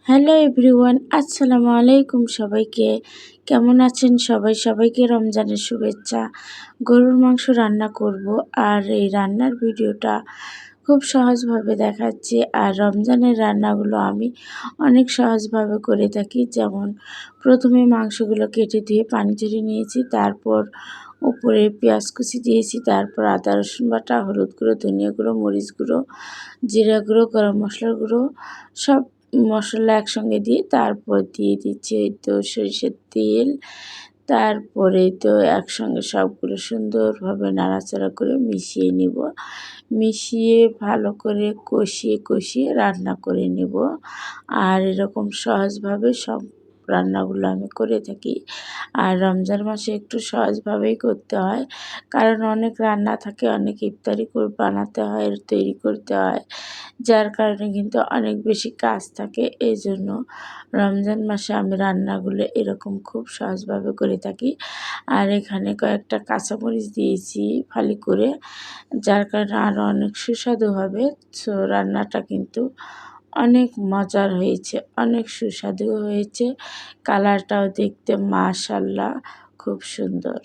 Hello everyone, আসসালামু আলাইকুম। সবাইকে কেমন আছেন? সবাইকে রমজানের শুভেচ্ছা। গরুর মাংস রান্না করব, আর এই রান্নার ভিডিওটা খুব সহজভাবে দেখাচ্ছি। আর রমজানের রান্নাগুলো আমি অনেক সহজভাবে করে থাকি। যেমন প্রথমে মাংসগুলো কেটে ধুয়ে পানি ঝরিয়ে নিয়েছি, তারপর উপরে পেঁয়াজ কুচি দিয়েছি, তারপর আদা রসুন বাটা, হলুদ গুঁড়ো, ধনিয়া গুঁড়ো, মরিচ গুঁড়ো, জিরা গুঁড়ো, গরম মশলার গুঁড়ো, সব মশলা একসঙ্গে দিয়ে তারপর দিয়ে দিচ্ছি সরিষার তেল। তারপরে একসঙ্গে সবগুলো সুন্দরভাবে নাড়াচাড়া করে মিশিয়ে নিব। মিশিয়ে ভালো করে কষিয়ে রান্না করে নেব। আর এরকম সহজভাবে সব রান্নাগুলো আমি করে থাকি। আর রমজান মাসে একটু সহজভাবেই করতে হয়, কারণ অনেক রান্না থাকে, অনেক ইফতারি বানাতে হয়, তৈরি করতে হয়, যার কারণে কিন্তু অনেক বেশি কাজ থাকে। এই জন্য রমজান মাসে আমি রান্নাগুলো এরকম খুব সহজভাবে করে থাকি। আর এখানে কয়েকটা কাঁচামরিচ দিয়েছি ফালি করে, যার কারণে আরও অনেক সুস্বাদু হবে। সো রান্নাটা কিন্তু অনেক মজার হয়েছে, অনেক সুস্বাদু হয়েছে। কালারটাও দেখতে মাশাআল্লাহ খুব সুন্দর।